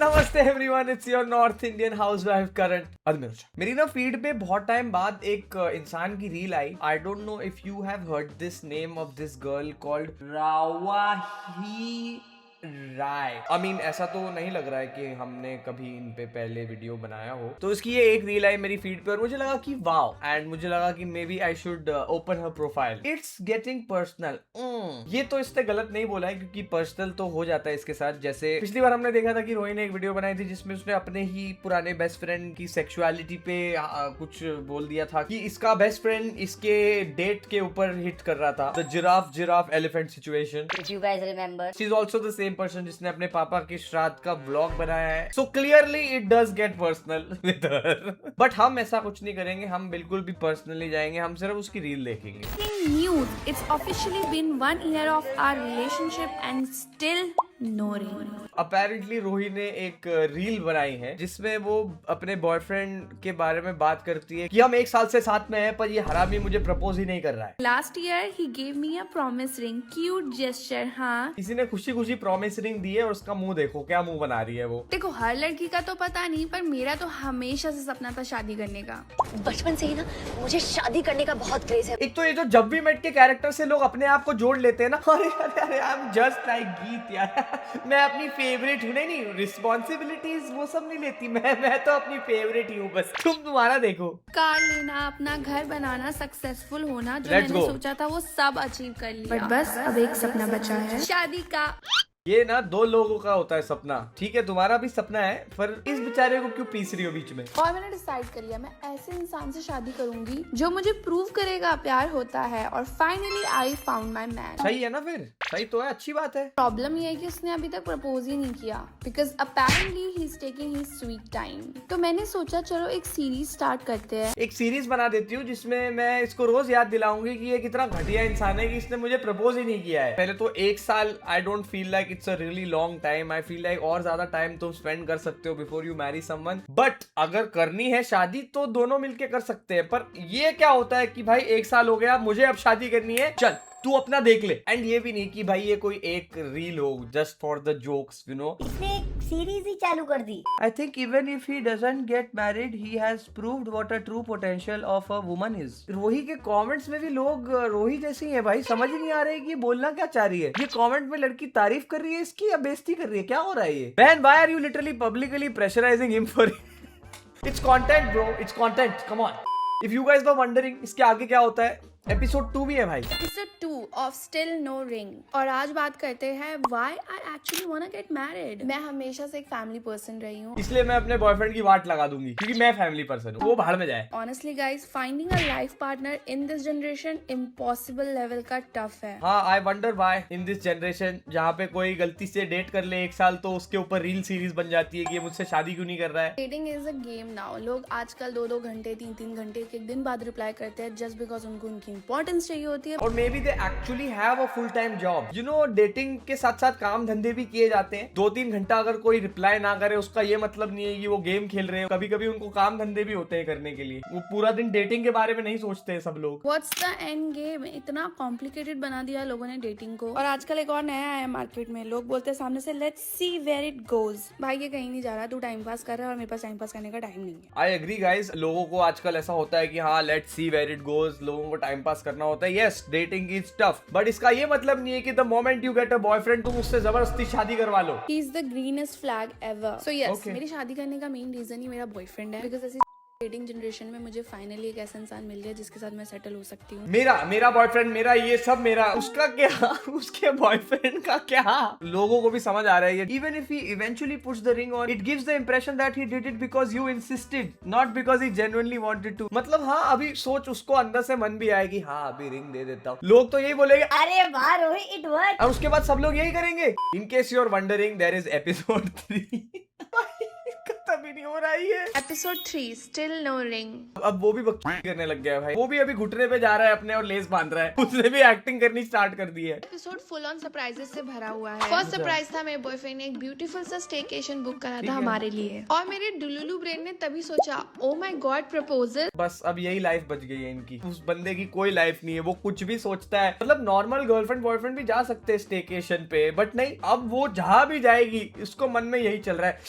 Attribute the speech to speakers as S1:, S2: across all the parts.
S1: नमस्ते everyone, it's your north Indian housewife Karan अदमिर। मेरी ना फीड पे बहुत टाइम बाद एक इंसान की रील आई। I don't know if you have heard this name of this girl called Ravahi Rai. I mean ऐसा तो नहीं लग रहा है कि हमने कभी इन पे पहले वीडियो बनाया हो। तो इसकी ये एक रील आई मेरी फीड पे और मुझे लगा कि वाओ, एंड मुझे लगा कि may be I should open her profile. It's getting personal. ये तो इससे गलत नहीं बोला है क्योंकि पर्सनल तो हो जाता है इसके साथ। जैसे पिछली बार हमने देखा था कि रोही ने एक वीडियो बनाई थी जिसमें उसने अपने ही पुराने बेस्ट फ्रेंड की सेक्सुअलिटी पे कुछ बोल दिया था कि इसका बेस्ट फ्रेंड इसके डेट के ऊपर हिट कर रहा था। The giraffe elephant situation.
S2: If you guys remember.
S1: She is also the same person जिसने अपने पापा के श्राद्ध का व्लॉग बनाया है। So clearly it does get personal with her. But हम ऐसा कुछ नहीं करेंगे, हम बिल्कुल भी पर्सनली जाएंगे, हम सिर्फ उसकी रील देखेंगे।
S3: News. It's officially been 1 year of our relationship and still no ring.
S1: Apparently रोही ने एक रील बनाई है जिसमें वो अपने बॉयफ्रेंड के बारे में बात करती है कि हम 1 साल से साथ में हैं पर ये हरामी मुझे प्रपोज ही नहीं कर रहा है।
S3: Last year he gave me a promise ring. Cute gesture, हाँ.
S1: किसी ने खुशी खुशी प्रॉमिस रिंग दी है और उसका मुंह देखो, क्या मुंह बना रही है वो।
S3: देखो हर लड़की का तो पता नहीं, पर मेरा तो हमेशा से सपना था शादी करने का।
S2: बचपन से ही ना मुझे शादी करने का बहुत क्रेज है।
S1: एक तो ये जो जब भी मेट के कैरेक्टर से लोग अपने आप को जोड़ लेते हैं ना, अरे अरे अरे आई एम जस्ट लाइक गीत यार, मैं अपनी फेवरेट हूँ। नहीं रिस्पॉन्सिबिलिटीज वो सब नहीं लेती मैं तो अपनी फेवरेट ही हूँ बस। तुम्हारा देखो,
S3: कार लेना, अपना घर बनाना, सक्सेसफुल होना, जो
S1: Let's
S3: मैंने
S1: go.
S3: सोचा था वो सब अचीव कर लिया। बट बस अब एक सपना बचा है, शादी का।
S1: ये ना 2 लोगों का होता है सपना। ठीक है तुम्हारा भी सपना है पर इस बेचारे को क्यों पीस रही हो बीच में।
S3: और मैंने डिसाइड कर लिया मैं ऐसे इंसान से शादी करूंगी जो मुझे प्रूव करेगा प्यार होता है। और finally I found my man.
S1: सही है ना, फिर सही तो है, अच्छी बात है।
S3: प्रॉब्लम ये है कि उसने अभी तक प्रपोज ही नहीं किया because apparently he is taking his sweet time. तो मैंने सोचा चलो एक सीरीज स्टार्ट करते हैं।
S1: एक सीरीज बना देती हूँ जिसमें मैं इसको रोज याद दिलाऊंगी कि ये कितना घटिया इंसान है कि इसने मुझे प्रपोज ही नहीं किया है। पहले तो 1 साल I don't feel like it's a really long time. I feel like और ज्यादा टाइम तुम स्पेंड कर सकते हो before you Mary someone. But अगर करनी है शादी तो दोनों मिलके कर सकते हैं। पर ये क्या होता है कि भाई 1 साल हो गया, मुझे अब शादी करनी है, चल तू अपना देख ले। एंड ये भी नहीं कि भाई ये कोई एक रील हो just for the jokes, you know.
S2: इसने एक सीरीज ही चालू कर दी।
S1: I think even if he doesn't get married, he has proved what a true potential of a woman is. रोही के कमेंट्स में भी लोग रोही जैसे ही है भाई, समझ ही नहीं आ रही कि ये बोलना क्या चाह रही है। ये कमेंट में लड़की तारीफ कर रही है इसकी या बेइज्जती कर रही है, क्या हो रहा है ये? Man, why are you literally publicly pressurizing him for It's content bro, it's content, come on. If you guys were wondering इसके आगे क्या होता है, एपिसोड 2 भी है भाई।
S3: Episode 2 of still no ring. और आज बात करते हैं why I actually want to get married. मैं हमेशा से एक फैमिली पर्सन रही हूँ,
S1: इसलिए मैं अपने बॉयफ्रेंड की वाट लगा दूंगी क्योंकि मैं फैमिली पर्सन हूँ, वो भाड़ में जाए।
S3: Honestly guys finding a life partner in this generation impossible level का टफ है।
S1: हाँ, I wonder why in this generation जहाँ पे कोई गलती से डेट कर ले 1 साल तो उसके ऊपर रील सीरीज बन जाती है कि ये मुझसे शादी क्यों नहीं कर रहा है।
S3: Dating is a game now. लोग आजकल 2-2 घंटे 3-3 घंटे एक दिन बाद रिप्लाई करते हैं जस्ट बिकॉज उनको उनकी इंपॉर्टेंस चाहिए होती है।
S1: और may be they actually have a full time job. You know, dating के साथ साथ काम धंधे भी किए जाते हैं। 2-3 घंटा अगर कोई रिप्लाई ना करे उसका ये मतलब नहीं है कि वो गेम खेल रहे हैं। कभी कभी उनको काम धंधे भी होते हैं करने के लिए। वो पूरा दिन डेटिंग के बारे में नहीं सोचते हैं सब लोग।
S3: What's the end game? इतना कॉम्प्लिकेटेड बना दिया लोगों ने डेटिंग को। और आजकल एक और नया आया मार्केट में, लोग बोलते हैं सामने से let's see where it goes. भाई ये कहीं नहीं जा रहा, तू टाइम पास कर रहा है और मेरे पास टाइम पास करने का टाइम नहीं है।
S1: आई एग्री गाइज, लोगों को आजकल ऐसा होता है कि हाँ let's see where it goes, लोगों को टाइम पास करना होता है। Yes, dating is tough, but इसका ये मतलब नहीं है कि the moment you get a boyfriend तुम उससे जबरदस्ती शादी करवा लो।
S3: He is the greenest flag ever. So yes,
S1: Okay.
S3: मेरी शादी करने का मेन रीजन ही मेरा बॉयफ्रेंड है। बिकॉज ऐसी डेटिंग जनरेशन में मुझे फाइनली एक ऐसा इंसान मिल गया जिसके साथ मैं सेटल हो सकती हूँ।
S1: मेरा बॉयफ्रेंड, मेरा ये सब मेरा, उसका क्या उसके बॉयफ्रेंड का क्या। लोगों को भी समझ आ रहा है even if he eventually puts the ring on, it gives the impression that he did it because you insisted, not because he genuinely wanted to. मतलब हाँ, अभी सोच उसको अंदर से मन भी आएगी हाँ अभी रिंग दे देता हूँ। लोग तो यही बोलेंगे
S2: अरे वाह रोही, इट वर्क।
S1: और उसके बाद सब लोग यही करेंगे। In case you are wondering, there is episode 3। खत्म ही नहीं हो रहा है ये।
S3: Episode 3 still no ring.
S1: अब वो भी बकचोदी करने लग गया है भाई। वो भी अभी घुटने पे जा रहा है अपने और लेस बांध रहा है। उसने भी एक्टिंग करनी स्टार्ट कर दी है।
S3: एपिसोड फुल ऑन सरप्राइजेस से भरा हुआ है। फर्स्ट सरप्राइज था मेरे बॉयफ्रेंड ने एक ब्यूटीफुल सा स्टेकेशन बुक करा था हमारे लिए, और मेरे डुलुलु ब्रेन ने तभी सोचा ओ माय गॉड प्रपोजल।
S1: बस अब यही लाइफ बच गई है इनकी। उस बंदे की कोई लाइफ नहीं है, वो कुछ भी सोचता है। मतलब नॉर्मल गर्लफ्रेंड बॉयफ्रेंड भी जा सकते हैं स्टेकेशन पे, बट नहीं, अब वो जहां भी जाएगी इसको मन में यही चल रहा है,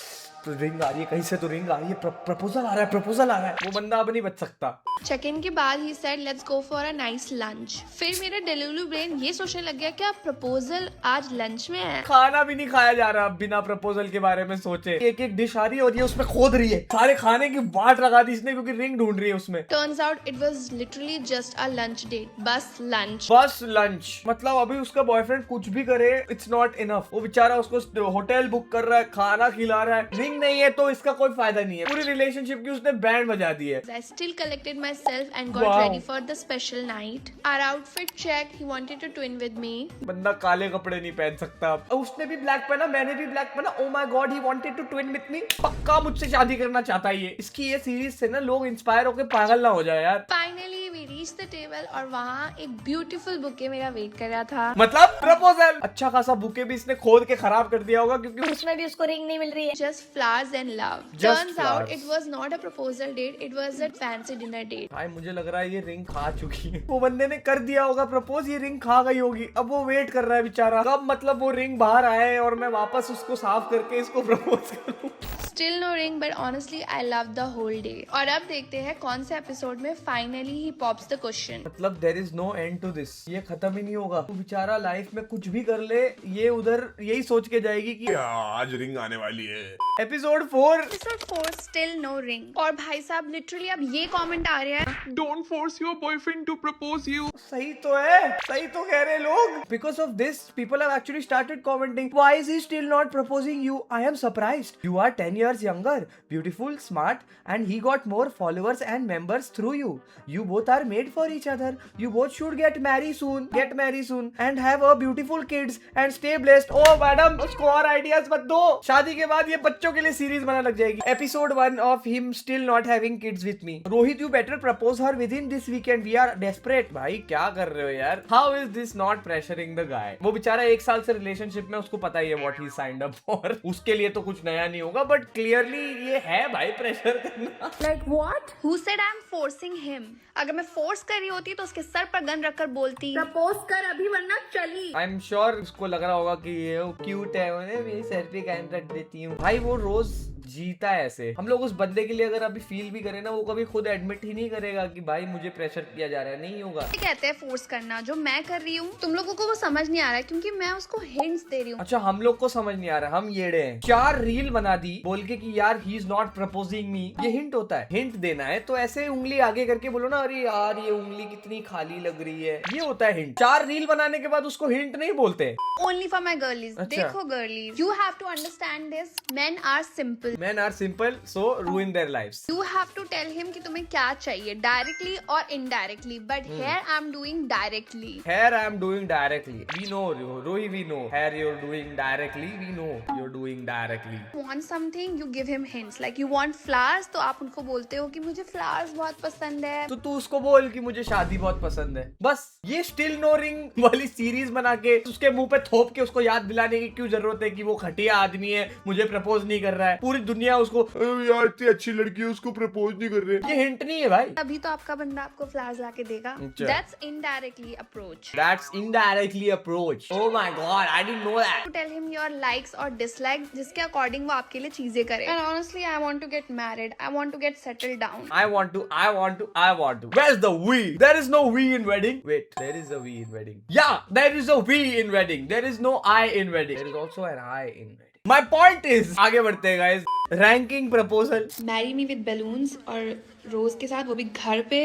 S1: तो रिंग आ रही है कहीं से, तो रिंग आ रही है, प्रपोजल आ रहा है, प्रपोजल आ रहा है। वो बंदा अब नहीं बच सकता।
S3: चेक इन के बाद he said let's go for a nice lunch. फिर मेरा डेलुलु ब्रेन ये सोचने लग गया क्या प्रपोजल आज लंच में है।
S1: खाना भी नहीं खाया जा रहा बिना प्रपोजल के बारे में सोचे। एक एक डिश आ रही है और ये उसमें खोद रही है, सारे खाने की बाट लगा दी इसने क्योंकि रिंग ढूंढ रही है उसमें।
S3: Turns out it was literally just a lunch date, बस लंच।
S1: बस लंच। मतलब अभी उसका बॉयफ्रेंड कुछ भी करे इट्स नॉट इनफ। वो बेचारा उसको होटल बुक कर रहा है, खाना खिला रहा है, रिंग नहीं है तो इसका कोई फायदा नहीं है। पूरी रिलेशनशिप की उसने बैंड बजा दी है।
S3: I still collected myself and got
S1: Wow.
S3: ready for the special night. Our outfit check. He wanted to twin with me.
S1: बंदा काले कपड़े नहीं पहन सकता। उसने भी ब्लैक पहना, मैंने भी ब्लैक पहना। Oh my God, he wanted to twin with me. पक्का मुझसे शादी करना चाहता है ये। इसकी ये सीरीज से ना लोग इंस्पायर होकर पागल ना हो जाए यार।
S3: Finally we reached the table और वहाँ एक beautiful bouquet मेरा वेट कर रहा था।
S1: मतलब प्रपोजल। अच्छा खासा बुके भी इसने खोद के खराब कर दिया होगा क्योंकि
S2: उसमें भी उसको रिंग नहीं मिल रही है।
S3: Just flowers and love.
S1: Just
S3: Turns out
S1: flowers.
S3: it was not a proposal date. It was a fancy dinner date.
S1: भाई मुझे लग रहा है ये रिंग खा चुकी है। वो बंदे ने कर दिया होगा प्रपोज, ये रिंग खा गई होगी। अब वो वेट कर रहा है बेचारा कब मतलब वो रिंग बाहर आए और मैं वापस उसको साफ करके इसको प्रपोज करूं।
S3: Still no ring, but honestly I loved the whole day. और अब देखते हैं कौन से एपिसोड में finally he pops the question.
S1: मतलब there is no end to this। ये खत्म ही नहीं होगा। वो बेचारा लाइफ में कुछ भी कर ले, ये उधर यही सोच के जाएगी कि
S4: आज रिंग आने वाली है।
S1: Episode 4।
S3: Episode 4 still no ring. और भाई साहब लिटरली अब ये कमेंट आ रहा है,
S4: Don't force your boyfriend to propose you.
S1: सही तो है, सही तो कह रहे लोग। Because of this, people have actually started commenting. Why is he still not proposing you? I am surprised. You are 10 years younger, beautiful, smart, and he got more followers and members through you. You both are made for each other. You both should get married soon, and have a beautiful kids and stay blessed. Oh, madam, उसको और ideas मत दो। शादी के बाद ये बच्चों के लिए सीरीज बना लग जाएगी। Episode 1 of him still not having kids with me. Rohit, you better propose her within this weekend. We are desperate. भाई क्या कर रहे हो यार? How is this not pressuring the guy? वो बेचारा 1 साल से रिलेशनशिप में, उसको पता ही है what he signed up for. उसके लिए तो कुछ नया नहीं होगा, बट क्लियरली ये है भाई प्रेशर करना।
S3: like what? Who said I'm forcing him? अगर मैं फोर्स कर रही होती तो उसके सर पर गन रखकर बोलती प्रपोज कर अभी वरना चली।
S1: आई एम श्योर उसको लग रहा होगा कि ये क्यूट है, उन्हें मेरी सर पे गन रख देती हूँ। भाई वो रोज जीता है ऐसे। हम लोग उस बंदे के लिए अगर अभी फील भी करें ना, वो कभी खुद एडमिट ही नहीं करेगा कि भाई मुझे प्रेशर किया जा रहा है, नहीं होगा।
S3: कहते हैं फोर्स करना, जो मैं कर रही हूँ तुम लोगों को वो समझ नहीं आ रहा है क्योंकि मैं उसको हिंट्स दे रही हूँ।
S1: अच्छा, हम लोग को समझ नहीं आ रहा, हम येड़े हैं। 4 रील बना दी बोल के कि यार ही इज नॉट प्रपोजिंग मी। ये हिंट होता है, हिंट देना है तो ऐसे उंगली आगे करके बोलो ना, अरे यार ये उंगली कितनी खाली लग रही है, ये होता है हिंट। 4 रील बनाने के बाद उसको हिंट नहीं बोलते।
S3: Only for my girlies.
S1: अच्छा।
S3: देखो girlies, you have to understand this, men are simple.
S1: Men are simple, so ruin their lives.
S3: You have to tell him कि तुम्हें क्या चाहिए, directly or indirectly. But here I'm doing directly.
S1: Here I am doing directly. We know, Rohi, we know. Here you're doing directly. We know you're doing directly.
S3: Want something, you give him hints. Like you want flowers, तो आप उनको बोलते हो कि मुझे flowers बहुत पसंद है।
S1: तो तू उसको बोल कि मुझे शादी बहुत पसंद है। बस ये स्टिल नो रिंग वाली सीरीज बना के उसके मुंह पे थोप के उसको याद दिलाने की क्यों जरूरत है कि वो घटिया आदमी है, मुझे प्रपोज नहीं कर रहा है। पूरी दुनिया उसको
S4: यार इतनी अच्छी लड़की है, उसको प्रपोज नहीं कर रहे।
S1: ये हिंट नहीं है भाई।
S3: अभी तो आपका बंदा आपको फ्लावर्स लाके देगा।
S1: अच्छा।
S3: That's indirectly approach.
S1: That's indirectly approach. Oh my god, I didn't know that.
S3: To tell him your likes or dislikes, जिसके अकॉर्डिंग वो आपके लिए चीजें करे। And honestly, I want to get married. I want to get settled down.
S1: I want to. Where's the we? There is no we in wedding. Wait, there is a we in wedding. Yeah, there is a we in wedding. There is no I in wedding. There is also an I in wedding. My point is, आगे बढ़ते हैं guys. Ranking proposal.
S3: Marry me with balloons और रोज के साथ, वो भी घर पे,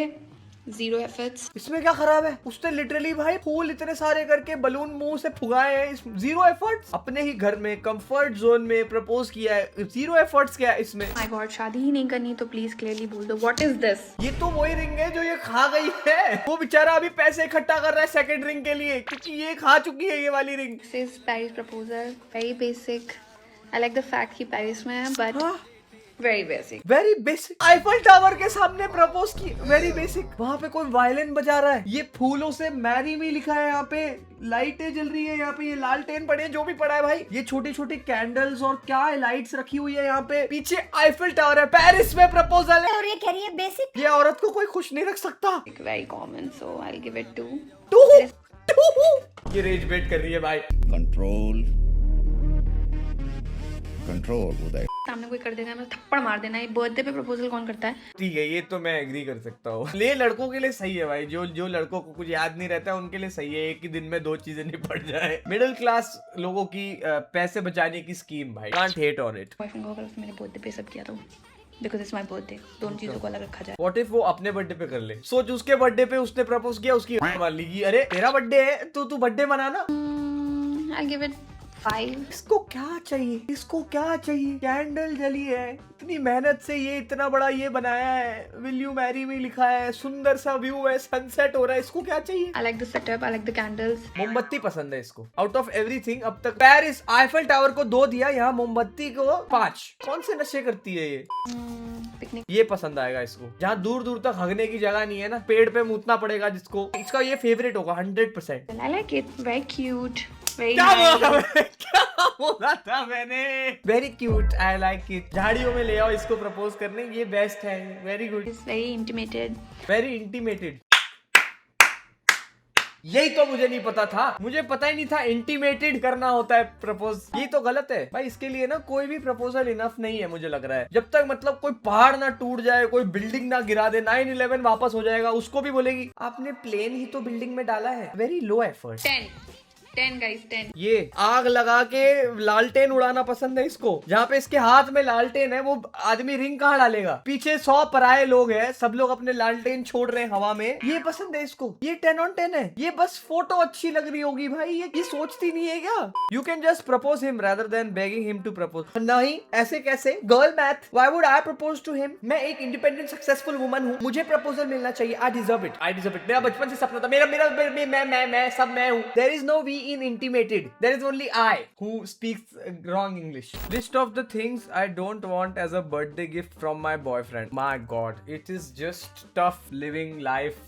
S3: 0 efforts.
S1: इसमें क्या खराब है? उसने लिटरली भाई फूल इतने सारे करके बलून मुंह से फुगाए हैं। 0 एफर्ट्स, अपने ही घर में कंफर्ट जोन में प्रपोज किया है। 0 एफर्ट्स क्या है इसमें?
S3: My God, शादी ही नहीं करनी तो प्लीज क्लियरली बोल दो what is this?
S1: ये तो वही रिंग है जो ये खा गई है। वो बेचारा अभी पैसे इकट्ठा कर रहा है सेकंड रिंग के लिए, क्योंकि ये खा चुकी है ये वाली ring.
S3: This is Paris proposal, very basic. I like the fact कि पेरिस में है, but very basic.
S1: Very basic. Eiffel tower के सामने प्रपोज की, वेरी बेसिक। वहाँ पे कोई वायलिन बजा रहा है, ये फूलों से मैरी मी लिखा है, यहाँ पे लाइटें जल रही है, यहाँ पे ये लालटेन पड़े हैं, जो भी पड़ा है भाई, ये छोटी छोटी कैंडल्स और क्या है, लाइट्स रखी हुई है यहाँ पे, पीछे आईफल टावर है, पेरिस में प्रपोजल है।
S2: और ये कह रही है बेसिक।
S1: ये औरत को कोई खुश नहीं रख सकता।
S3: Very common, so I will give it 2।
S1: ये रेज बेट कर रही है भाई।
S5: कंट्रोल उदय।
S3: सामने कोई कर देगा मैं थप्पड़ मार देना। ये बर्थडे पे प्रपोजल कौन करता है?
S1: ठीक है, ये तो मैं एग्री कर सकता हूँ। ये लड़कों के लिए सही है भाई, जो लड़कों को कुछ याद नहीं रहता है उनके लिए सही है, एक ही दिन में 2 चीजें निपट जाए। मिडिल क्लास लोगों की पैसे बचाने की स्कीम भाई, can't hate on it.
S3: Boyfriend को अगर मेरे बर्थडे पे सब किया तो बिकॉज इट्स माय बर्थडे, दोनों चीजों को अलग रखा जाए।
S1: व्हाट इफ वो अपने बर्थडे पे कर ले? सोच, उसके बर्थडे पे उसने प्रपोज किया, उसकी मान ली अरे तेरा बर्थडे है तो तू बर्थडे मनाना।
S3: I give it 5।
S1: इसको क्या चाहिए, इसको क्या चाहिए? कैंडल जली है, इतनी मेहनत से ये इतना बड़ा ये बनाया है, विल यू मैरी मी लिखा है, सुंदर सा व्यू है, सनसेट हो रहा है, इसको क्या चाहिए?
S3: I like the setup, I like the candles.
S1: मोमबत्ती पसंद है इसको। आउट ऑफ एवरीथिंग अब तक पेरिस आईफल टावर को 2 दिया, यहाँ मोमबत्ती को 5। कौन से नशे करती है ये?
S3: पिकनिक।
S1: ये पसंद आएगा इसको, जहाँ दूर दूर तक हगने की जगह नहीं है ना, पेड़ पे मूतना पड़ेगा जिसको, इसका ये फेवरेट होगा 100%।
S3: I like it, very cute, very
S1: क्या बोला था मैंने? क्या बोला था मैंने? Very cute, I like it. झाड़ियों में ले आओ इसको प्रपोज करने, ये बेस्ट है। Very good,
S3: very intimated.
S1: Very intimated. यही तो मुझे नहीं पता था, मुझे पता ही नहीं था इंटीमेटेड करना होता है प्रपोज। ये तो गलत है भाई, इसके लिए ना कोई भी प्रपोजल इनफ नहीं है मुझे लग रहा है। जब तक मतलब कोई पहाड़ ना टूट जाए, कोई बिल्डिंग ना गिरा दे, 9/11 वापस हो जाएगा, उसको भी बोलेगी आपने प्लेन ही तो बिल्डिंग में डाला है। Very low effort.
S3: 10 गाइस, 10।
S1: ये आग लगा के लालटेन उड़ाना पसंद है इसको, जहाँ पे इसके हाथ में लालटेन है वो आदमी रिंग कहाँ डालेगा? पीछे 100 पराये लोग हैं, सब लोग अपने लालटेन छोड़ रहे हैं हवा में, ये पसंद है इसको। ये 10 on 10 है। ये बस फोटो अच्छी लग रही होगी भाई, ये सोचती नहीं है क्या? You can just propose him rather than begging him to propose. नहीं, ऐसे कैसे? Girl math, why would I propose to him? मैं एक इंडिपेंडेंट सक्सेसफुल वुमन हूँ, मुझे प्रपोजल मिलना चाहिए। I deserve it, I deserve it. मेरा बचपन से सपना था, मैं सब मैं हूँ। There is no we in intimated, there is only I who speaks wrong English. List of the things I don't want as a birthday gift from my boyfriend. My god, it is just tough living life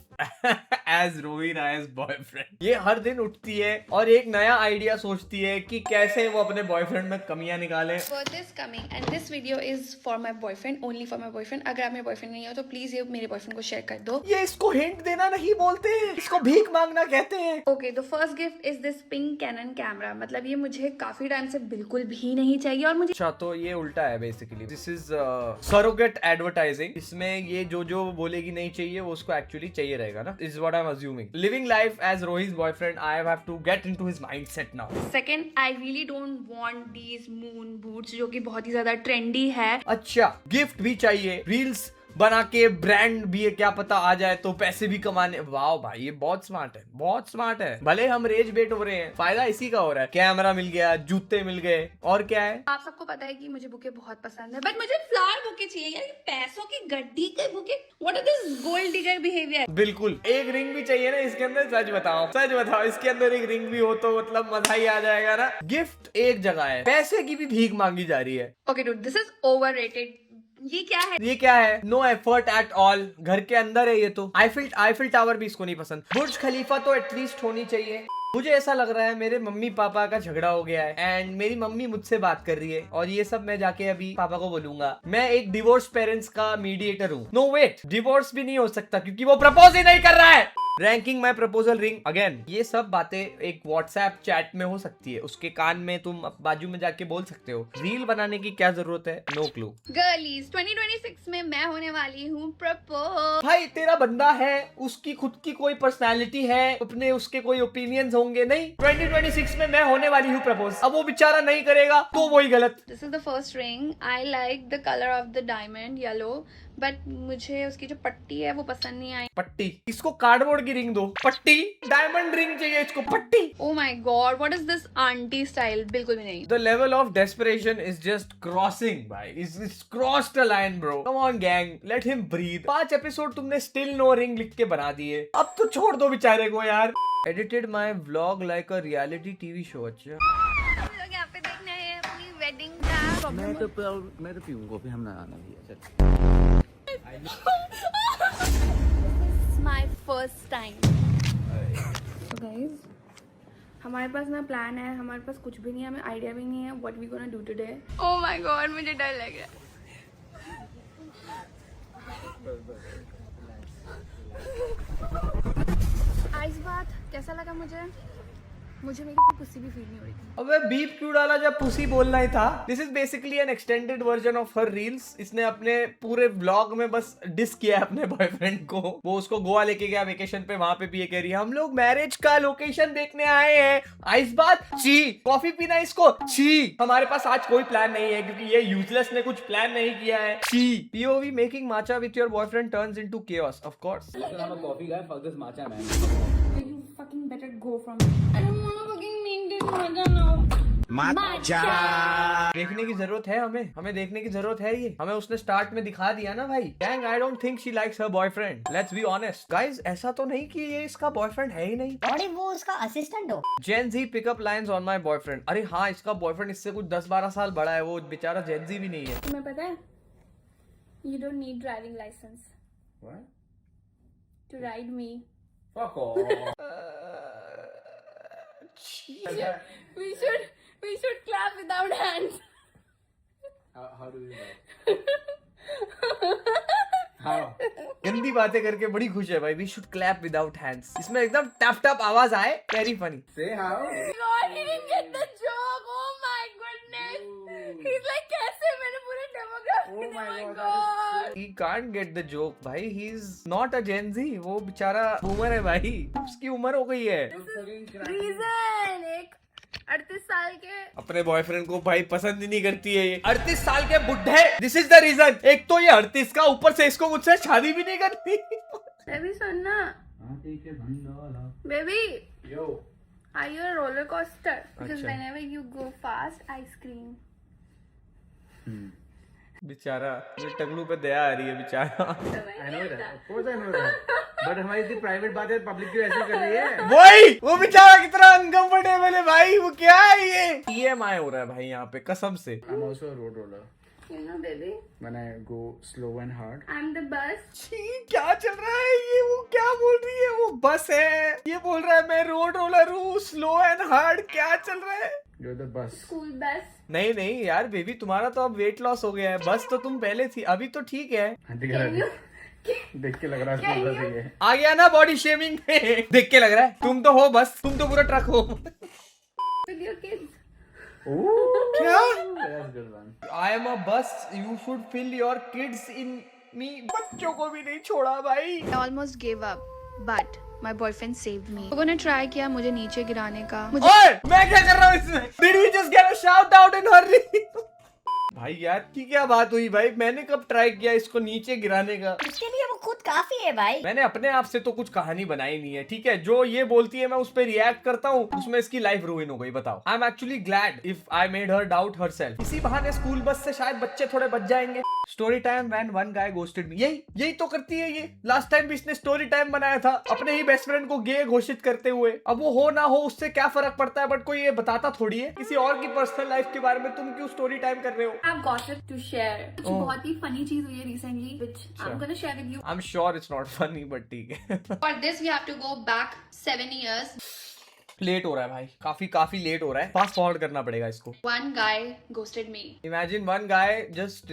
S1: as Rovina as boyfriend. ये हर दिन उठती है और एक नया idea सोचती है कि कैसे वो अपने बॉयफ्रेंड में कमियां निकाले।
S3: Birthday is coming and this video is for my boyfriend, only for my boyfriend. अगर आप मेरे बॉयफ्रेंड नहीं हो तो प्लीज ये मेरे बॉयफ्रेंड को शेयर कर दो।
S1: ये इसको हिंट देना नहीं बोलते हैं, इसको भीख मांगना कहते हैं।
S3: Okay, the first gift is this pink cannon camera. मतलब ये मुझे काफी टाइम से बिल्कुल भी नहीं चाहिए और मुझे
S1: अच्छा, तो ये उल्टा है basically. This is surrogate advertising. इसमें ये जो बोलेगी नहीं चाहिए वो उसको एक्चुअली चाहिए रहेगा ना, is what I am assuming. Living life as Rohi's boyfriend, I have to get into his mindset now.
S3: Second, I really don't want these moon boots जो कि बहुत ही ज्यादा ट्रेंडी है।
S1: अच्छा, गिफ्ट भी चाहिए, रील्स बना के ब्रांड भी है, क्या पता आ जाए तो पैसे भी कमाने। वाह भाई, ये बहुत स्मार्ट है, बहुत स्मार्ट है। भले हम रेज बेट हो रहे हैं, फायदा इसी का हो रहा है। कैमरा मिल गया, जूते मिल गए, और क्या है?
S3: आप सबको पता है कि मुझे बुके बहुत पसंद है, बट मुझे फ्लावर बुके चाहिए यार। ये पैसों की गड्डी के bouquet, what is this gold digger behaviour?
S1: बिल्कुल। एक रिंग भी चाहिए ना इसके अंदर। सच बताओ इसके अंदर एक रिंग भी हो तो मतलब मजा ही आ जाएगा ना। गिफ्ट एक जगह है, पैसे की भी भीख मांगी जा रही है।
S3: Okay dude, this is overrated. ये क्या है? No effort at all. घर के अंदर है ये तो। आईफिल टावर भी इसको नहीं पसंद। बुर्ज खलीफा तो एटलीस्ट होनी चाहिए। मुझे ऐसा लग रहा है मेरे मम्मी पापा का झगड़ा हो गया है एंड मेरी मम्मी मुझसे बात कर रही है, और ये सब मैं जाके अभी पापा को बोलूंगा। मैं एक डिवोर्स पेरेंट्स का मीडिएटर हूँ। नो वेट, डिवोर्स भी नहीं हो सकता क्योंकि वो प्रपोज ही नहीं कर रहा है। रैंकिंग माई प्रपोजल रिंग अगेन। ये सब बातें एक व्हाट्सएप चैट में हो सकती है, उसके कान में तुम बाजू में जाके बोल सकते हो। रील बनाने की क्या जरूरत है? No clue. गर्लीज, 2026 में मैं होने वाली हूँ प्रपोज।
S1: भाई तेरा बंदा है, उसकी खुद की कोई पर्सनालिटी है, अपने उसके कोई ओपिनियंस होंगे। नहीं, 2026 में मैं होने वाली हूँ प्रपोज। अब वो बेचारा नहीं करेगा तो वही गलत।
S3: This is the first ring. I like the colour of the diamond yellow, but मुझे उसकी जो पट्टी है वो पसंद नहीं आई।
S1: पट्टी? इसको कार्डबोर्ड की रिंग दो। पट्टी? डायमंड रिंग चाहिए इसको, पट्टी।
S3: Oh my god, what is this aunty style? बिल्कुल भी नहीं।
S1: The level of desperation is just crossing, भाई. It's crossed a line, bro. Come on, gang. Let him breathe. 5 episode तुमने still no ring लिख के बना दिए, अब तो छोड़ दो बेचारे को यार। Edited my vlog like a reality TV show. अच्छा,
S3: हम लोग यहाँ पे देखने आए हैं अपनी वेडिंग का प्रॉब्लम
S6: मैं तो पीऊंगा फिर हम ना आना भैया
S3: माय फर्स्ट टाइम। तो गाइस हमारे पास ना प्लान है, हमारे पास कुछ भी नहीं है, हमें आइडिया भी नहीं है what we gonna do today. Oh my God मुझे डर लग रहा है। आज बात कैसा लगा मुझे मेरी पुसी भी फील नहीं हो रही थी।
S1: अबे बीप क्यों डाला जब पुसी बोलना ही था। This is basically N extended version of her reels. इसने अपने पूरे व्लॉग में बस डिस किया है अपने बॉयफ्रेंड को। वो उसको गोवा लेके गया वेकेशन पे, वहां पे भी ये कह रही है हम लोग मैरिज का लोकेशन देखने आए हैं। आइस बात छी, कॉफी पीना इसको छी। हमारे पास आज कोई प्लान नहीं है क्योंकि ये यूजलेस ने कुछ प्लान नहीं किया है। छी। POV making matcha with your boyfriend turns into chaos of course.
S6: Coffee guy fuck this matcha man.
S3: You fucking better go from I don't wanna fucking make this matcha now.
S1: देखने की जरूरत है हमें देखने की जरूरत है। ये हमें उसने स्टार्ट में दिखा दिया ना भाई। Gang, I don't think she likes her boyfriend. Let's be honest. Guys, ऐसा तो नहीं कि ये इसका बॉयफ्रेंड है ही नहीं।
S2: और वो उसका असिस्टेंट हो।
S1: Gen Z pick-up lines on my boyfriend. अरे हाँ, इसका बॉयफ्रेंड इससे कुछ 10-12 साल बड़ा है। वो बेचारा Gen Z भी नहीं है।
S3: तुम्हें पता है you don't need driving license
S6: What?
S3: to ride me.
S6: Fuck off.
S3: We should clap without hands.
S6: How do you know? How?
S1: गंदी बातें करके बड़ी खुश है भाई। We should clap without hands. इसमें एकदम टप टप आवाज आए। Very funny.
S6: Say how?
S3: God, he didn't get the joke. Oh my goodness. He's like कैसे मैंने पूरे demographic.
S6: Oh my
S3: God.
S1: He can't get the joke भाई। He's not a Gen Z. वो बेचारा बूमर है भाई। उसकी उम्र हो गई है।
S3: Reason एक 38 साल के
S1: अपने बॉयफ्रेंड को भाई पसंद ही नहीं करती है ये। 38 साल के बुढ़े। This is the reason. एक तो ये 38 का, ऊपर से इसको मुझसे शादी भी नहीं करती।
S3: बेबी सुन ना baby
S6: Yo.
S3: are you a roller coaster because
S1: अच्छा।
S3: whenever you go fast I scream.
S1: बेचारा मुझे टगलू पे दया आ रही है बेचारा।
S6: I know that. Of course I know that. But हमारी इतनी प्राइवेट बात है, पब्लिक क्यों ऐसे कर रही है?
S1: वही वो बेचारा कितना अनकंफर्टेबल है भाई। वो क्या है ये EMI हो रहा है भाई यहाँ पे कसम से।
S6: I'm also a road roller.
S3: You know baby
S6: When I go slow and hard.
S3: I'm the bus.
S1: छी, क्या चल रहा है ये। वो क्या बोल रही है। वो बस है, ये बोल रहा है मैं रोड रोलर हूँ, स्लो एंड हार्ड। क्या चल रहा है।
S6: You're the bus.
S3: School bus.
S1: नहीं नहीं यार बेबी, तुम्हारा तो अब वेट लॉस हो गया है। बस तो तुम पहले थी, अभी तो ठीक है।
S6: आंटी करा रही है। देख के लग रहा है स्कूल बस ही है।
S1: आ गया ना बॉडी शेमिंग में। देख के लग रहा है तुम तो हो बस, तुम तो पूरा ट्रक हो।
S3: With your kids.
S1: क्या
S6: That's good one.
S1: I am a bus, you should fill your kids in me. बच्चों को भी नहीं छोड़ा भाई।
S3: I almost gave up, but my boyfriend saved me. लोगों ने ट्राई किया मुझे नीचे गिराने का।
S1: ओए मैं क्या कर रहा हूँ इसमें। Did we just get a shout out in her reel? भाई यार की क्या बात हुई भाई। मैंने कब ट्राई किया इसको नीचे गिराने का।
S2: उसके लिए वो खुद काफी है भाई।
S1: मैंने अपने आप से तो कुछ कहानी बनाई नहीं है। ठीक है, जो ये बोलती है मैं उस पर रिएक्ट करता हूँ, उसमें इसकी लाइफ रूइन हो गई। बताओ। I am actually glad if I made her doubt herself. इसी बहाने स्कूल बस से शायद बच्चे थोड़े बच जाएंगे। Story time when one guy ghosted me. यही तो करती है ये। लास्ट टाइम भी इसने स्टोरी टाइम बनाया था अपने ही बेस्ट फ्रेंड को गे घोषित करते हुए। अब वो हो ना हो उससे क्या फर्क पड़ता है, बट कोई ये बताता थोड़ी है। किसी और की पर्सनल लाइफ के बारे में तुम क्यों स्टोरी टाइम कर रहे हो।
S3: I've gossip to share. कुछ बहुत ही funny चीज हुई है recently, which I'm gonna share with you.
S1: I am sure it's not funny but ठीक है।
S3: For this we have to go back 7 years.
S1: Late हो रहा है भाई, काफी लेट हो रहा है। फास्ट फॉरवर्ड करना पड़ेगा इसको।
S3: One guy ghosted me.
S1: Imagine one guy just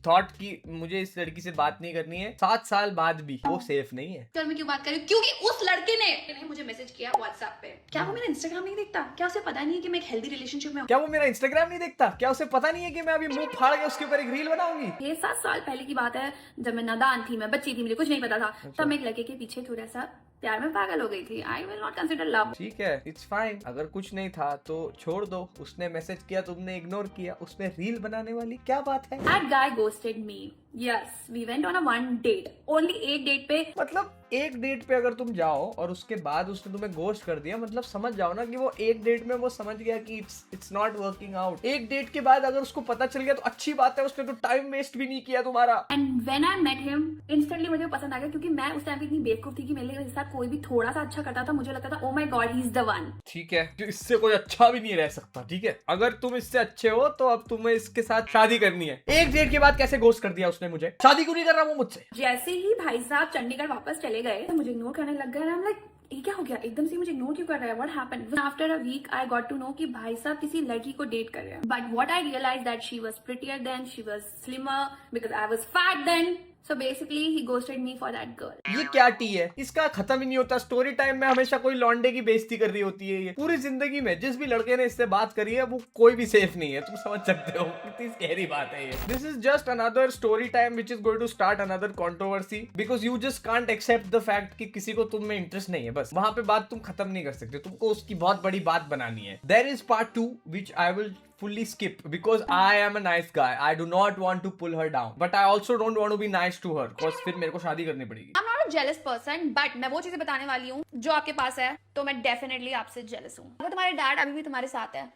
S1: thought कि मुझे इस लड़की से बात नहीं करनी है। 7 साल बाद भी वो सेफ नहीं है।
S3: चल मैं क्यों बात कर रही हूँ? क्योंकि उस लड़के ने मुझे मैसेज किया WhatsApp पे। क्या वो मेरा Instagram नहीं देखता? क्या उसे पता नहीं है कि मैं एक हेल्दी रिलेशनशिप में हूँ?
S1: क्या वो मेरा इंस्टाग्राम नहीं देखता? क्या उसे पता नहीं है कि मैं अभी मुंह फाड़ के उसके ऊपर एक रील बनाऊंगी।
S3: ये 7 साल पहले की बात है, जब मैं नादान थी, मैं बच्ची थी, मुझे कुछ नहीं पता था। तब मैं एक लड़के के पीछे थोड़ा सा प्यार में पागल हो गई थी। I will not consider love.
S1: ठीक है, इट्स फाइन। अगर कुछ नहीं था तो छोड़ दो। उसने मैसेज किया, तुमने इग्नोर किया, उसमें रील बनाने वाली क्या बात है।
S3: That guy ghosted me. Yes, we went on a one date. Only एक डेट पे
S1: मतलब एक डेट पे अगर तुम जाओ और उसके बाद उसने तुम्हें गोस्ट कर दिया, मतलब समझ जाओ ना कि वो एक डेट में वो समझ गया कि इट्स नॉट वर्किंग आउट। एक डेट के बाद अगर उसको पता चल गया तो अच्छी बात है, उसने तो टाइम वेस्ट भी नहीं किया तुम्हारा।
S3: And when I met him instantly मुझे पसंद आ गया, क्योंकि मैं उस टाइम पे इतनी बेवकूफ थी कि मेरे साथ कोई भी थोड़ा सा अच्छा करता था मुझे लगता था ओ my God he is the one.
S1: ठीक है, जो इससे कोई अच्छा भी नहीं रह सकता। ठीक है, अगर तुम इससे अच्छे हो तो अब तुम्हें इसके साथ शादी करनी है। एक डेट के बाद कैसे गोस्ट कर दिया उसने मुझे? शादी क्यों नहीं कर रहा वो मुझसे?
S3: जैसे ही भाई साहब चंडीगढ़ वापस चले गए तो मुझे इग्नोर करने लग गए। I'm like, ये क्या हो गया, एकदम से मुझे इग्नोर क्यों कर रहा है? What happened? After a week, I got to know कि भाई साहब किसी लड़की को डेट कर रहे हैं। But what I realized that she was prettier then, she was slimmer because I was fat then. So basically, he ghosted me for that girl.
S1: ये क्या टी है? इसका खत्म ही नहीं होता। स्टोरी टाइम में हमेशा कोई लौंडे की बेइज्जती कर रही होती है। ये पूरी जिंदगी में जिस भी लड़के ने इससे बात करी है वो कोई भी सेफ नहीं है। तुम समझ सकते हो कितनी स्कैरी बात है ये। This is just another story time which is going to start another controversy because you just can't accept the fact कि किसी को तुम में इंटरेस्ट नहीं है। बस वहां पे बात तुम खत्म नहीं कर सकते, तुमको उसकी बहुत बड़ी बात बनानी है। There is part 2 which I will fully skip because I am a nice guy. I do not want to pull her down, but I also don't want to be nice to her because फिर मेरे को शादी करनी पड़ेगी।
S3: I'm not a jealous person, but मैं वो चीजें बताने वाली हूँ जो आपके पास है, तो मैं डेफिनेटली आपसे जेलस हूँ। अगर तुम्हारे डैड अभी भी तुम्हारे साथ है।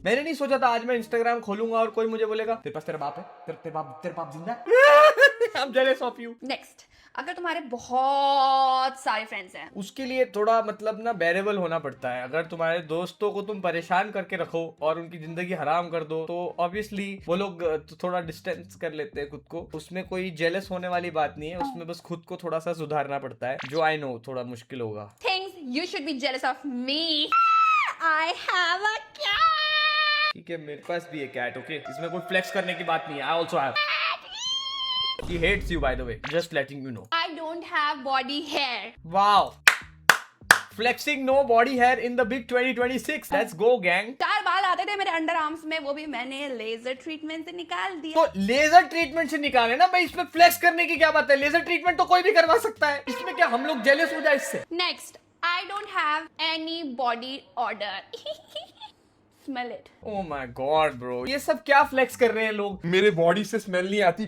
S1: मैंने नहीं सोचा था आज मैं इंस्टाग्राम खोलूंगा और कोई मुझे बोलेगा तेरे पास तेरा बाप है, तेरे बाप जिंदा है। I'm jealous of you.
S3: Next, अगर तुम्हारे बहुत सारे फ्रेंड्स हैं,
S1: उसके लिए थोड़ा मतलब ना बेरेबल होना पड़ता है। अगर तुम्हारे दोस्तों को तुम परेशान करके रखो और उनकी जिंदगी हराम कर दो तो ऑब्वियसली वो लोग थोड़ा डिस्टेंस कर लेते हैं खुद को। उसमें कोई जेलस होने वाली बात नहीं है, उसमें बस खुद को थोड़ा सा सुधारना पड़ता है, जो आई नो थोड़ा मुश्किल होगा।
S3: Things you should be jealous of me. I have a cat.
S1: ठीक है, मेरे पास भी है कैट। ओके, इसमें कोई फ्लेक्स करने की बात नहीं है। I also have. She hates you by the way, just letting you know.
S3: I don't have body hair.
S1: Wow. Flexing no body hair in the big 2026. Let's go gang.
S3: 4 बाल आते थे मेरे अंडर आर्म्स में, वो भी मैंने laser treatment से निकाल दिया।
S1: तो लेजर ट्रीटमेंट से निकाले ना भाई, इसमें फ्लेक्स करने की क्या बात है? लेजर ट्रीटमेंट तो कोई भी करवा सकता है, इसमें क्या हम लोग जेलस हो जाए इससे?
S3: Next, I don't have any body odor. Smell it.
S1: Oh my god bro, ये सब क्या फ्लेक्स कर रहे हैं लोग?
S4: मेरे बॉडी से स्मेल नहीं आती।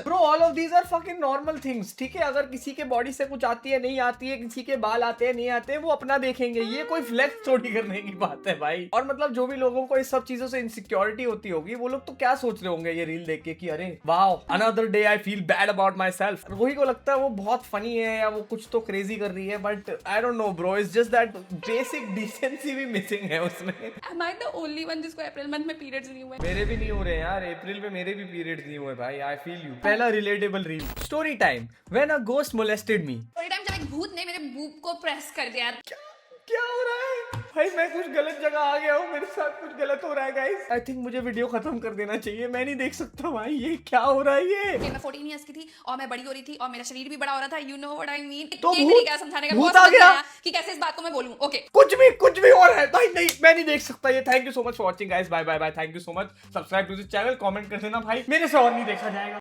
S1: Bro, all of these are fucking normal things. ठीक है, अगर किसी के बॉडी से कुछ आती है नहीं आती है, किसी के बाल आते हैं नहीं आते हैं, वो अपना देखेंगे। ये कोई फ्लेक्स थोड़ी करने की बात है भाई। और मतलब जो भी लोगों को इस सब चीजों से इनसिक्योरिटी होती होगी वो लोग तो क्या सोच रहे होंगे ये रील देख के कि अरे wow, another day I feel bad about my self. वही को लगता है वो बहुत फनी है या वो कुछ तो क्रेजी कर रही है, but I don't no bro, it's just that basic decency भी मिसिंग है उसमें।
S3: Am I the only one जिसको अप्रैल मंथ में पीरियड्स नहीं हुए?
S1: मेरे भी नहीं हो रहे यार, अप्रैल में मेरे भी पीरियड्स नहीं हुए भाई। I feel you. पहला relatable reel, story time when a ghost molested me.
S3: थोड़ी टाइम जब एक भूत ने मेरे बूब को प्रेस कर दिया।
S1: क्या हो रहा है भाई? मैं कुछ गलत जगह आ गया हूँ, मेरे साथ कुछ गलत हो रहा है गाइस। आई थिंक मुझे वीडियो खत्म कर देना चाहिए, मैं नहीं देख सकता भाई। ये क्या हो रहा है ये?
S3: मैं 14 इयर्स की थी और मैं बड़ी हो रही थी और मेरा शरीर भी बड़ा हो रहा था। You know what I mean.
S1: तो
S3: ये
S1: भूत-
S3: तरीका समझाने का
S1: भूत
S3: बहुत
S1: आ
S3: समझ में
S1: गया?
S3: आया कि कैसे इस बात को मैं बोलूं। ओके,
S1: कुछ भी हो रहा है भाई। नहीं, मैं नहीं देख सकता ये। Thank you so much for watching guys. Bye bye bye. Thank you so much. Subscribe to this channel, comment कर देना भाई, मेरे से और नहीं देखा जाएगा।